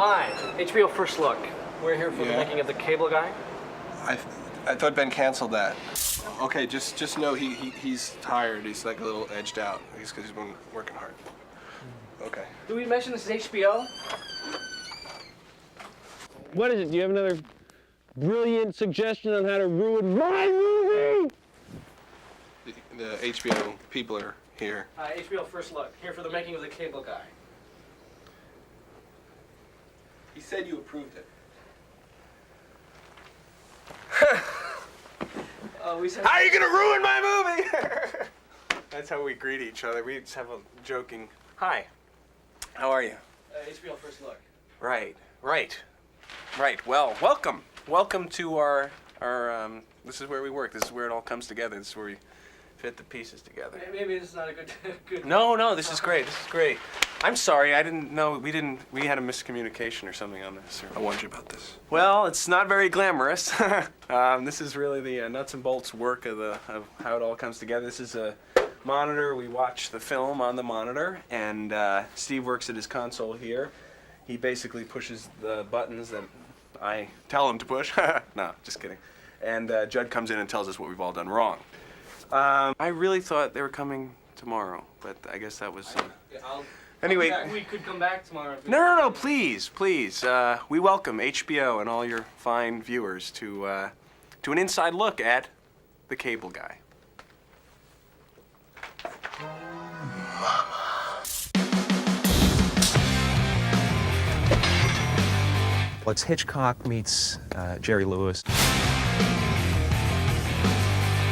Hi, HBO First Look. We're here for the making of The Cable Guy. I thought Ben canceled that. Okay, just know he's tired. He's like a little edged out. He's because he's been working hard. Okay. Did we mention this is HBO? What is it? Do you have another brilliant suggestion on how to ruin my movie? The HBO people are here. Hi, HBO First Look. Here for the making of The Cable Guy. He said you approved it. We said. How are you gonna ruin my movie? That's how we greet each other. We just have a joking. Hi. How are you? HBO First Look. Right. Well, welcome to our. This is where we work. This is where it all comes together. This is where we fit the pieces together. Maybe this is not a good. No, this is great. I'm sorry, I didn't know, we had a miscommunication or something on this. I warned you about this. Well, it's not very glamorous. This is really the nuts and bolts work of how it all comes together. This is a monitor. We watch the film on the monitor, and Steve works at his console here. He basically pushes the buttons that I tell him to push. No, just kidding. And Judd comes in and tells us what we've all done wrong. I really thought they were coming tomorrow, but I guess that was... Anyway... We could come back tomorrow. No, please. We welcome HBO and all your fine viewers to an inside look at The Cable Guy. Well, it's Hitchcock meets Jerry Lewis.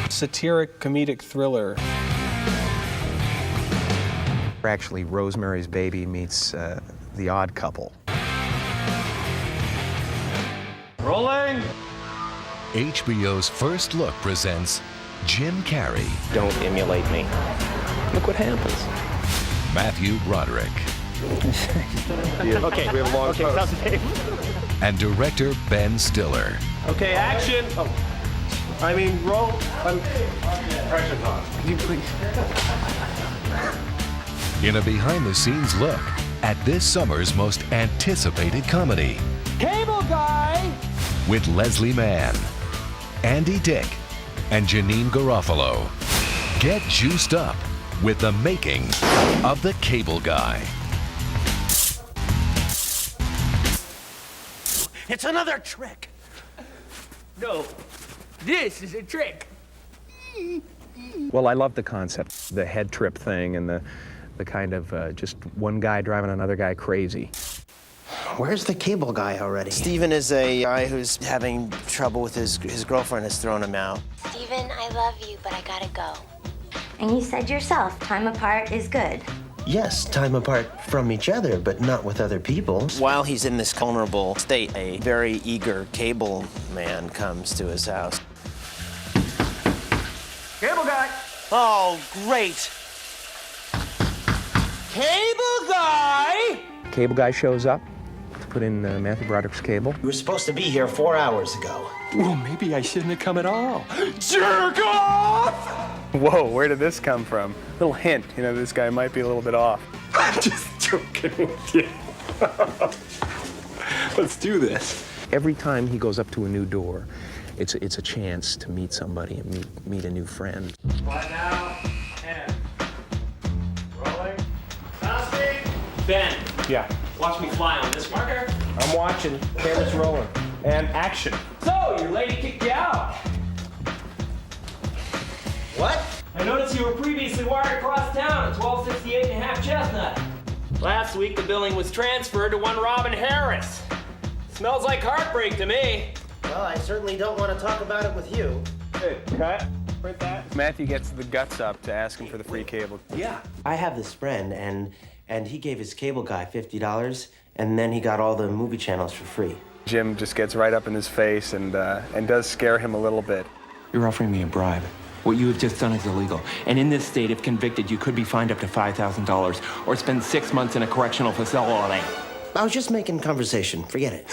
Satiric comedic thriller. Actually, Rosemary's Baby meets The Odd Couple. Rolling! HBO's First Look presents Jim Carrey. Don't emulate me. Look what happens. Matthew Broderick. Okay, we have a long post. And director Ben Stiller. Okay, action! Roll. Pressure's on. Could you please? In a behind-the-scenes look at this summer's most anticipated comedy. Cable Guy! With Leslie Mann, Andy Dick, and Janine Garofalo. Get juiced up with the making of The Cable Guy. It's another trick. No, this is a trick. Well, I love the concept, the head trip thing and the kind of just one guy driving another guy crazy. Where's the Cable Guy already? Steven is a guy who's having trouble with his girlfriend has thrown him out. Steven, I love you, but I gotta go. And you said yourself, time apart is good. Yes, time apart from each other, but not with other people. While he's in this vulnerable state, a very eager cable man comes to his house. Cable Guy. Oh, great. Cable Guy! Cable Guy shows up to put in Matthew Broderick's cable. You were supposed to be here 4 hours ago. Well, maybe I shouldn't have come at all. Jerk off! Whoa, where did this come from? Little hint, this guy might be a little bit off. I'm just joking with you. Let's do this. Every time he goes up to a new door, it's a chance to meet somebody and meet a new friend. Right now, and rolling. Now, Steve. Ben. Yeah. Watch me fly on this marker. I'm watching. Camera's rolling. And action. So, your lady kicked you out. What? I noticed you were previously wired across town at 1268 and a half Chestnut. Last week, the billing was transferred to one Robin Harris. Smells like heartbreak to me. Well, I certainly don't want to talk about it with you. Hey, cut. Print that. Matthew gets the guts up to ask him for the free cable. Yeah. I have this friend, and he gave his cable guy $50, and then he got all the movie channels for free. Jim just gets right up in his face and does scare him a little bit. You're offering me a bribe. What you have just done is illegal. And in this state, if convicted, you could be fined up to $5,000 or spend 6 months in a correctional facility. I was just making conversation. Forget it.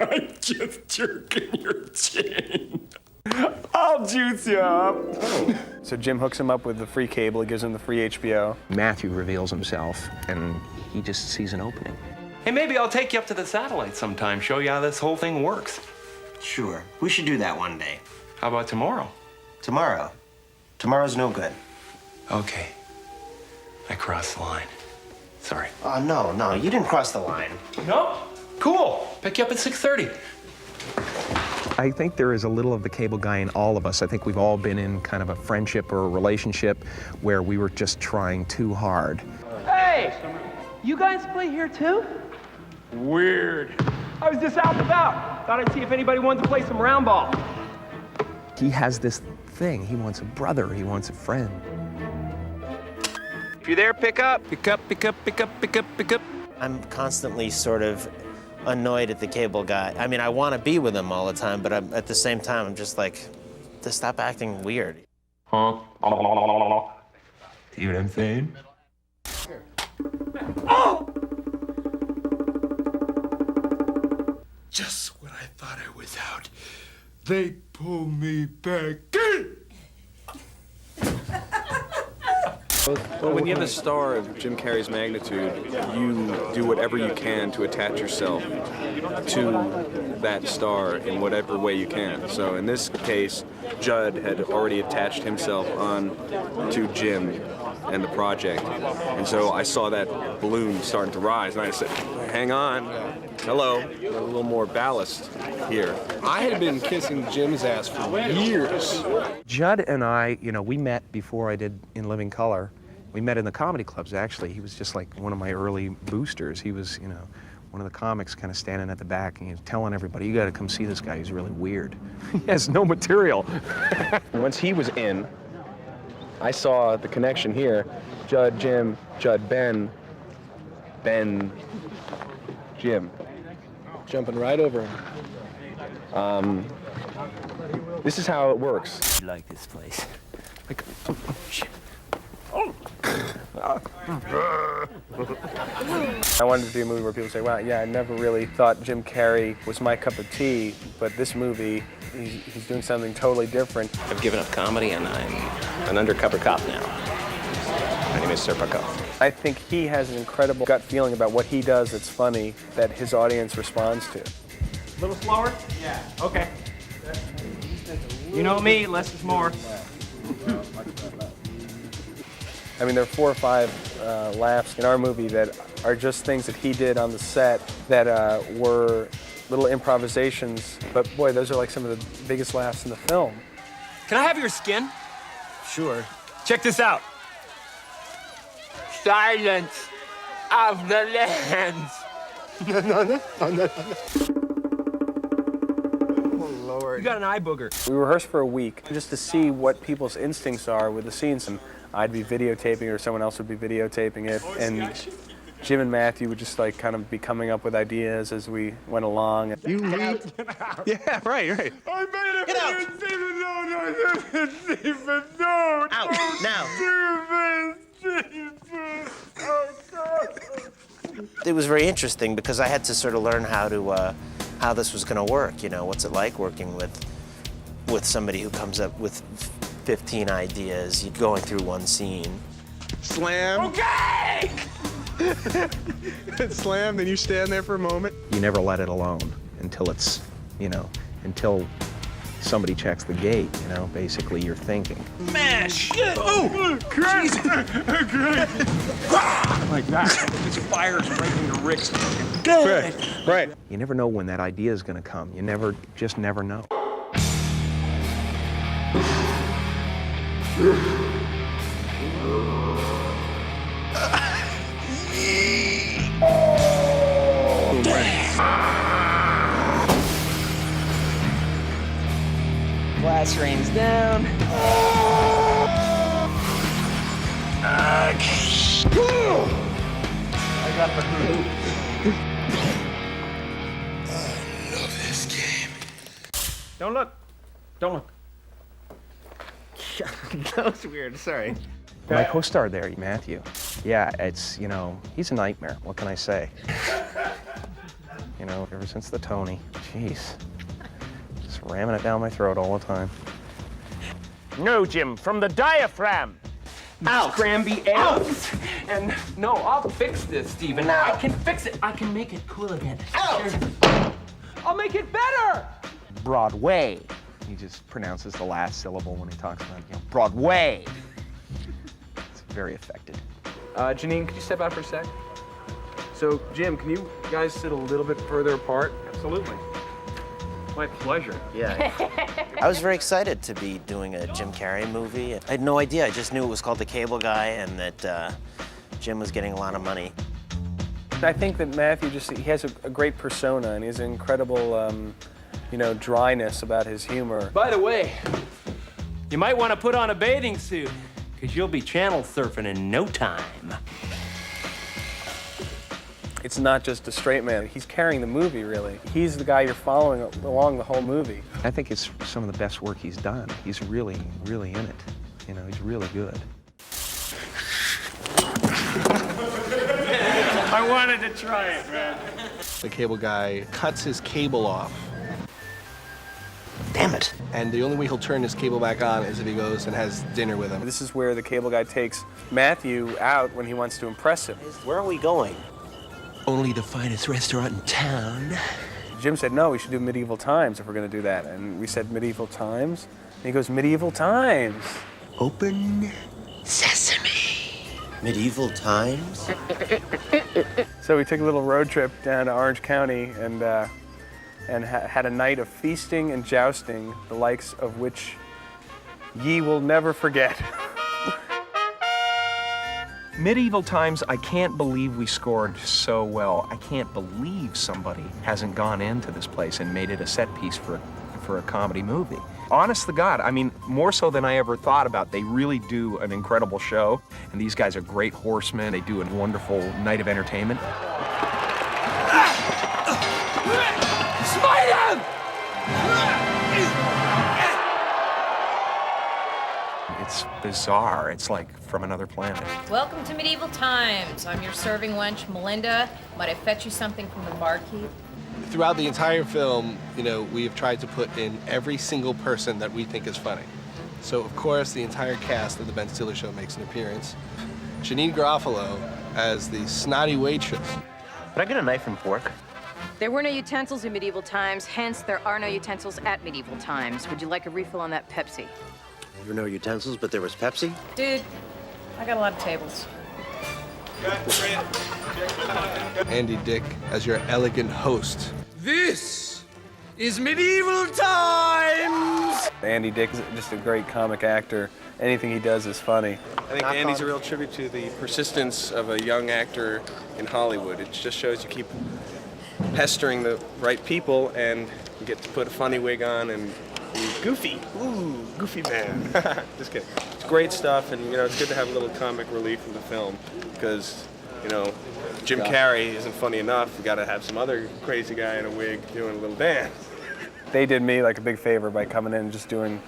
I'm just jerking your chin. I'll juice you up. So Jim hooks him up with the free cable. He gives him the free HBO. Matthew reveals himself, and he just sees an opening. Hey, maybe I'll take you up to the satellite sometime, show you how this whole thing works. Sure. We should do that one day. How about tomorrow? Tomorrow. Tomorrow's no good. Okay. I crossed the line. Sorry. Oh, no, you didn't cross the line. No? Cool. Pick you up at 6:30. I think there is a little of the cable guy in all of us. I think we've all been in kind of a friendship or a relationship where we were just trying too hard. Hey! You guys play here too? Weird. I was just out and about. Thought I'd see if anybody wanted to play some round ball. He has this thing. He wants a brother. He wants a friend. If you're there, pick up. Pick up, pick up, pick up, pick up, pick up. I'm constantly sort of annoyed at the cable guy. I mean, I want to be with him all the time, but at the same time, I'm just like, just stop acting weird. Huh? See what I'm saying? Just when I thought I was out, they pull me back in. Well, when you have a star of Jim Carrey's magnitude, you do whatever you can to attach yourself to that star in whatever way you can. So in this case, Judd had already attached himself on to Jim and the project. And so I saw that balloon starting to rise, and I said, hang on. Hello, a little more ballast here. I had been kissing Jim's ass for years. Judd and I, we met before I did In Living Color. We met in the comedy clubs, actually. He was just like one of my early boosters. He was, one of the comics kind of standing at the back and he was telling everybody, you got to come see this guy, he's really weird. He has no material. Once he was in, I saw the connection here. Judd, Jim, Judd, Ben, Jim. Jumping right over him. This is how it works. I like this place. Like, I wanted to do a movie where people say, wow, yeah, I never really thought Jim Carrey was my cup of tea, but this movie, he's doing something totally different. I've given up comedy and I'm an undercover cop now. My name is Serpico. I think he has an incredible gut feeling about what he does that's funny that his audience responds to. A little slower? Yeah. Okay. You know me, less is more. I mean, there are 4 or 5 laughs in our movie that are just things that he did on the set that were little improvisations. But boy, those are like some of the biggest laughs in the film. Can I have your skin? Sure. Check this out. Silence of the lambs. Oh, Lord. You got an eye booger. We rehearsed for a week just to see what people's instincts are with the scenes. And I'd be videotaping it or someone else would be videotaping it. And Jim and Matthew would just like kind of be coming up with ideas as we went along. You leave? Yeah, right. I made it. Get out. Steven, no. Out, now. It was very interesting because I had to sort of learn how this was going to work. What's it like working with somebody who comes up with 15 ideas, going through one scene. Slam. Okay! Slam, then you stand there for a moment. You never let it alone until it's, until somebody checks the gate, basically you're thinking. Mash! Oh! Great! Great! Like that. Just fires right into Rick's. Right. You never know when that idea is going to come. You just never know. Glass rains down. I got the hoop. I love this game. Don't look. Don't look. That was weird, sorry. My co-star there, Matthew. Yeah, it's, he's a nightmare. What can I say? Ever since the Tony, jeez. Just ramming it down my throat all the time. No, Jim, from the diaphragm. Out. Scramby out. And no, I'll fix this, Steven. No. I can fix it. I can make it cool again. Out. I'll make it better. Broadway. He just pronounces the last syllable when he talks about, Broadway. It's very affected. Janine, could you step out for a sec? So, Jim, can you guys sit a little bit further apart? Absolutely. My pleasure. Yeah. I was very excited to be doing a Jim Carrey movie. I had no idea. I just knew it was called The Cable Guy and that Jim was getting a lot of money. I think that Matthew he has a great persona and he has an incredible, dryness about his humor. By the way, you might want to put on a bathing suit, because you'll be channel surfing in no time. It's not just a straight man. He's carrying the movie, really. He's the guy you're following along the whole movie. I think it's some of the best work he's done. He's really, really in it. He's really good. I wanted to try it, man. The cable guy cuts his cable off. Damn it. And the only way he'll turn his cable back on is if he goes and has dinner with him. This is where the cable guy takes Matthew out when he wants to impress him. Where are we going? Only the finest restaurant in town. Jim said, no, we should do medieval times if we're going to do that. And we said, medieval times? And he goes, medieval times. Open sesame. Medieval times? So we took a little road trip down to Orange County and had a night of feasting and jousting, the likes of which ye will never forget. Medieval times, I can't believe we scored so well. I can't believe somebody hasn't gone into this place and made it a set piece for a comedy movie. Honest to God, I mean, more so than I ever thought about. They really do an incredible show, and these guys are great horsemen. They do a wonderful night of entertainment. Smite him! It's bizarre. It's like from another planet. Welcome to Medieval Times. I'm your serving wench, Melinda. Might I fetch you something from the barkeep? Throughout the entire film, we have tried to put in every single person that we think is funny. So, of course, the entire cast of The Ben Stiller Show makes an appearance. Janine Garofalo as the snotty waitress. Could I get a knife and fork? There were no utensils in medieval times, hence there are no utensils at medieval times. Would you like a refill on that Pepsi? There were no utensils, but there was Pepsi? Dude, I got a lot of tables. Andy Dick as your elegant host. This is medieval times! Andy Dick is just a great comic actor. Anything he does is funny. I think Andy's a real tribute to the persistence of a young actor in Hollywood. It just shows you keep pestering the right people and you get to put a funny wig on and be goofy. Ooh, goofy man. Just kidding. It's great stuff, and it's good to have a little comic relief in the film because, Jim Carrey isn't funny enough. You got to have some other crazy guy in a wig doing a little dance. They did me like a big favor by coming in and just doing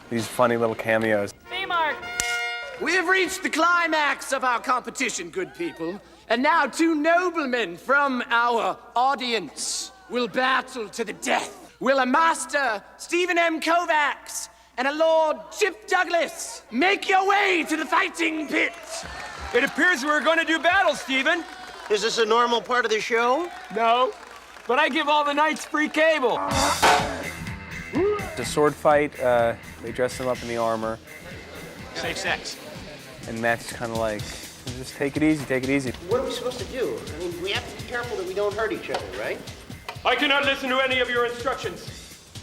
these funny little cameos. Hey, Mark. We have reached the climax of our competition, good people. And now 2 noblemen from our audience will battle to the death. Will a master, Steven Kovacs, and a Lord Chip Douglas make your way to the fighting pit? It appears we're going to do battle, Steven. Is this a normal part of the show? No, but I give all the knights free cable. The sword fight, they dress him up in the armor. Safe sex. And Matt's kind of like, just take it easy, take it easy. What are we supposed to do? I mean, we have to be careful that we don't hurt each other, right? I cannot listen to any of your instructions,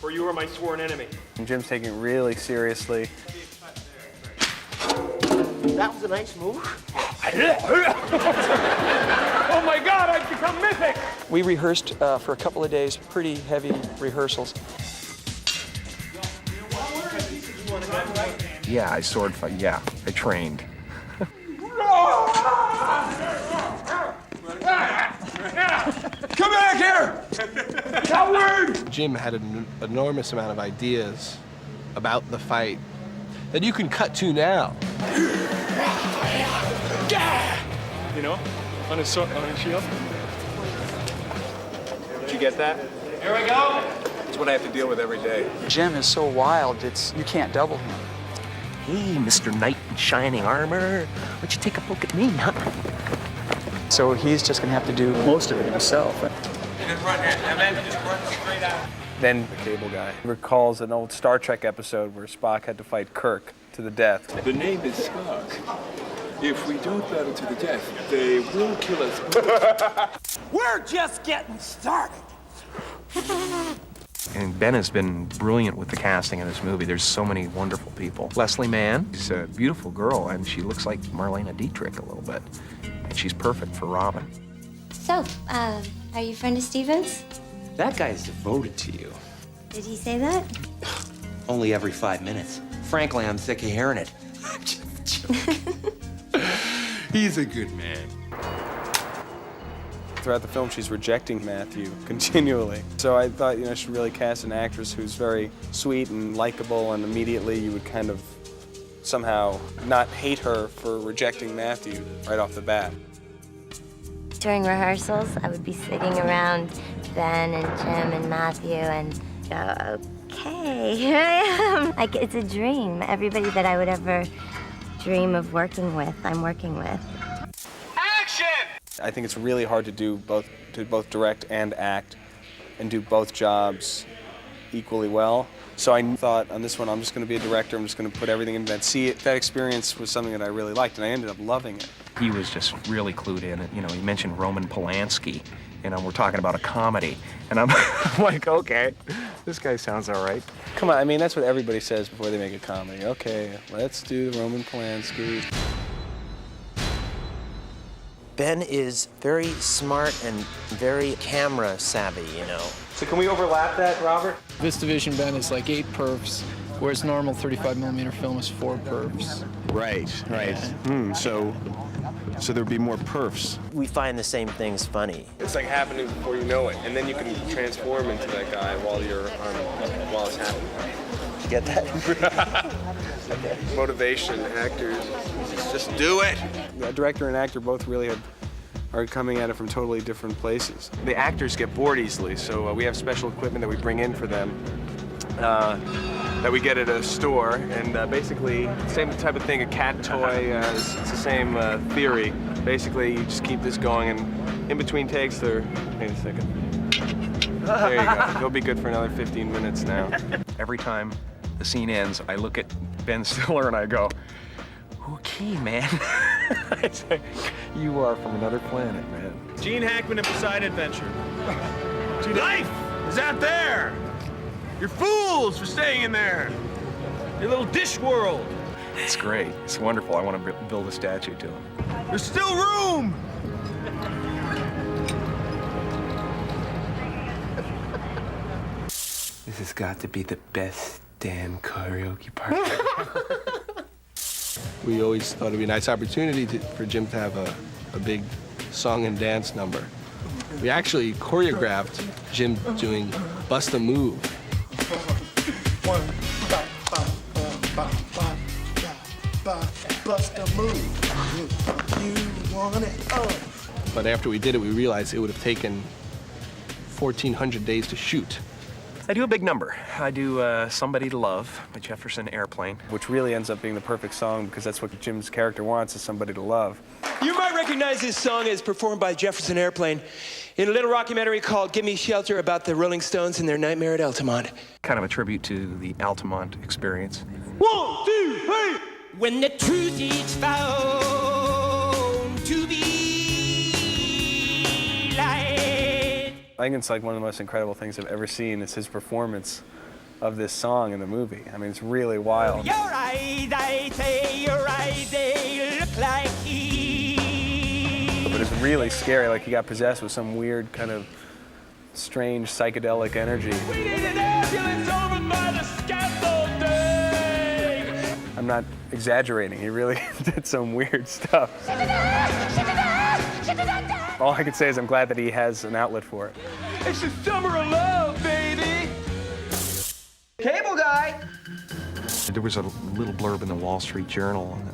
for you are my sworn enemy. And Jim's taking it really seriously. That was a nice move. Oh my God, I've become mythic! We rehearsed for a couple of days, pretty heavy rehearsals. Yeah, I sword fight. Yeah, I trained. Come back here! Coward! Jim had an enormous amount of ideas about the fight that you can cut to now. On his shield. Did you get that? Here we go! It's what I have to deal with every day. Jim is so wild, you can't double him. Hey, Mr. Knight in shining armor, why don't you take a look at me, huh? So he's just gonna have to do most of it himself. Then the cable guy recalls an old Star Trek episode where Spock had to fight Kirk to the death. The name is Spock. If we don't battle to the death, they will kill us both. We're just getting started. And Ben has been brilliant with the casting in this movie. There's so many wonderful people. Leslie Mann, she's a beautiful girl, and she looks like Marlena Dietrich a little bit. And she's perfect for Robin. So, are you a friend of Steven's? That guy's devoted to you. Did he say that? Only every 5 minutes. Frankly, I'm sick of hearing it. He's a good man. Throughout the film, she's rejecting Matthew continually. So I thought, I should really cast an actress who's very sweet and likable, and immediately you would kind of somehow not hate her for rejecting Matthew right off the bat. During rehearsals, I would be sitting around Ben and Jim and Matthew and go, okay, here I am. Like, it's a dream. Everybody that I would ever dream of working with, I'm working with. I think it's really hard to both direct and act and do both jobs equally well. So I thought on this one, I'm just going to be a director. I'm just going to put everything in that. That experience was something that I really liked, and I ended up loving it. He was just really clued in. He mentioned Roman Polanski. We're talking about a comedy. And I'm like, okay, this guy sounds all right. Come on, that's what everybody says before they make a comedy. Okay, let's do Roman Polanski. Ben is very smart and very camera savvy, So can we overlap that, Robert? This division, Ben, is like 8 perfs, whereas normal 35mm film is 4 perfs. Right. So there'd be more perfs. We find the same things funny. It's like happening before you know it, and then you can transform into that guy while it's happening. Get that? Motivation, actors, just do it. The director and actor both really are coming at it from totally different places. The actors get bored easily, so we have special equipment that we bring in for them that we get at a store, and basically, same type of thing, a cat toy, it's the same theory. Basically, you just keep this going, and in between takes, wait a second. There you go. They'll be good for another 15 minutes now. Every time the scene ends, I look at Ben Stiller and I go, okay, man. I say, you are from another planet, man. Gene Hackman and Poseidon Adventure. Life is out there. You're fools for staying in there. Your little dish world. It's great. It's wonderful. I want to build a statue to him. There's still room. This has got to be the best damn karaoke party. We always thought it'd be a nice opportunity for Jim to have a big song and dance number. We actually choreographed Jim doing Bust a Move. Bust a move. You want it? But after we did it, we realized it would have taken 1,400 days to shoot. I do a big number. I do Somebody to Love by Jefferson Airplane. Which really ends up being the perfect song because that's what Jim's character wants, is somebody to love. You might recognize this song as performed by Jefferson Airplane in a little documentary called Give Me Shelter about the Rolling Stones and their nightmare at Altamont. Kind of a tribute to the Altamont experience. 1, 2, 3! When the truth is found to be light. I think it's like one of the most incredible things I've ever seen is his performance of this song in the movie. It's really wild. Your eyes, I say, your eyes, they look like But it's really scary, like he got possessed with some weird kind of strange psychedelic energy. We need an ambulance over by the scaffolding! I'm not exaggerating, he really did some weird stuff. All I can say is I'm glad that he has an outlet for it. It's the summer of love, baby! Cable guy! There was a little blurb in the Wall Street Journal on the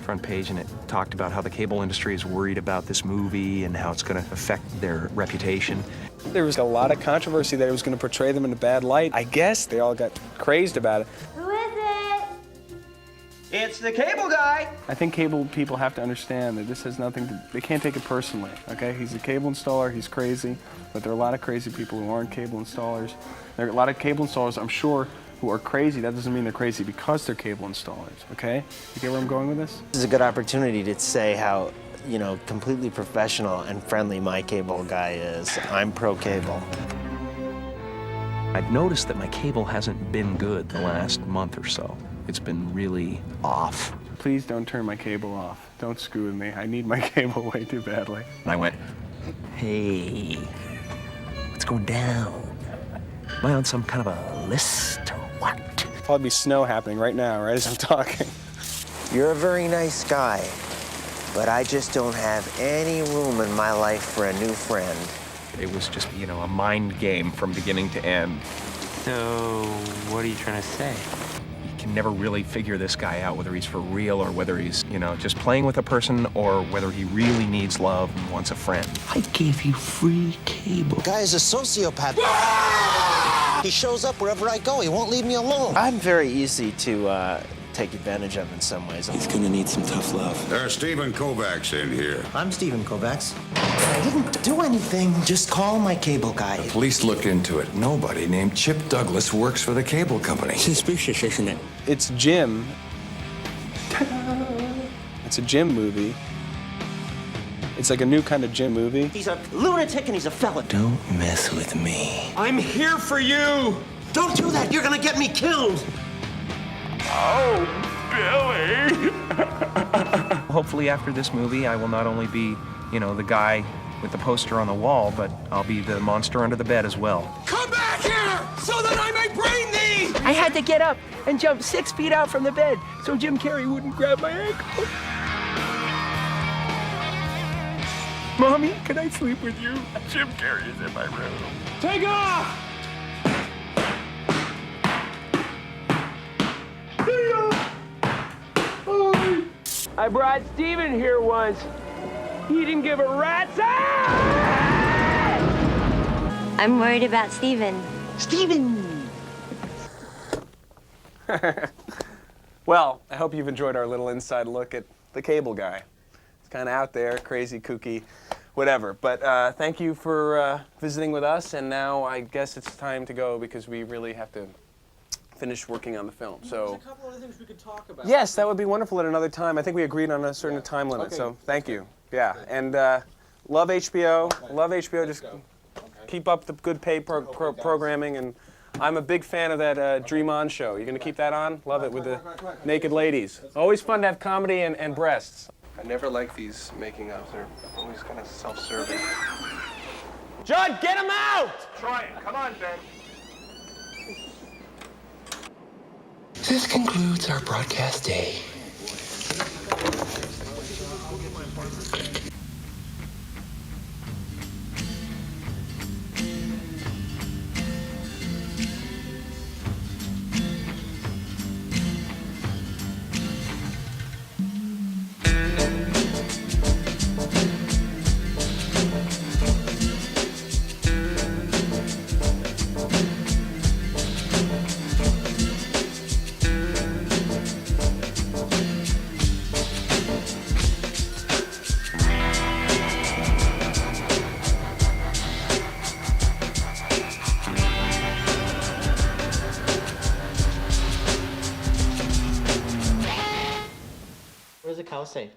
front page, and it talked about how the cable industry is worried about this movie and how it's going to affect their reputation. There was a lot of controversy that it was going to portray them in a bad light. I guess they all got crazed about it. Who is it? It's the cable guy. I think cable people have to understand that this has nothing to, they can't take it personally, okay? He's a cable installer, he's crazy, but there are a lot of crazy people who aren't cable installers. There are a lot of cable installers, I'm sure, who are crazy. That doesn't mean they're crazy because they're cable installers, okay? You get where I'm going with this? This is a good opportunity to say how, you know, completely professional and friendly my cable guy is. I'm pro cable. I've noticed that my cable hasn't been good the last month or so. It's been really off. Please don't turn my cable off. Don't screw with me. I need my cable way too badly. And I went, hey, what's going down? Am I on some kind of a list or what? Probably be snow happening right now, right as I'm talking. You're a very nice guy, but I just don't have any room in my life for a new friend. It was just, you know, a mind game from beginning to end. So, what are you trying to say? You can never really figure this guy out, whether he's for real or whether he's, you know, just playing with a person or whether he really needs love and wants a friend. I gave you free cable. The guy is a sociopath. He shows up wherever I go. He won't leave me alone. I'm very easy to take advantage of in some ways. He's gonna need some tough love. There's Steven Kovacs in here. I'm Steven Kovacs. I didn't do anything. Just call my cable guy. Police look into it. Nobody named Chip Douglas works for the cable company. Suspicious, isn't it? It's Jim. It's a Jim movie. It's like a new kind of Jim movie. He's a lunatic and he's a felon. Don't mess with me. I'm here for you! Don't do that. You're gonna get me killed. Oh, Billy! Hopefully after this movie, I will not only be, you know, the guy with the poster on the wall, but I'll be the monster under the bed as well. Come back here so that I may brain thee! I had to get up and jump 6 feet out from the bed so Jim Carrey wouldn't grab my ankle. Mommy, can I sleep with you? Jim Carrey is in my room. Take off! I brought Steven here once. He didn't give a rat's ass! I'm worried about Steven. Steven! Well, I hope you've enjoyed our little inside look at the cable guy. It's kind of out there, crazy, kooky, whatever. But thank you for visiting with us, and now I guess it's time to go because we really have to finish working on the film. So, there's a couple other things we could talk about. yes, that would be wonderful at another time. I think we agreed on a certain time limit, Okay. so thank you. Yeah, and love HBO. Love HBO. Just keep up the good paid programming, and I'm a big fan of that Dream On show. You're going to keep that on? Love it with the naked ladies. Always fun to have comedy and breasts. I never like these making ups. They're always kind of self-serving. Judd, get him out! Try it. Come on, Ben. This concludes our broadcast day. What does the cow say?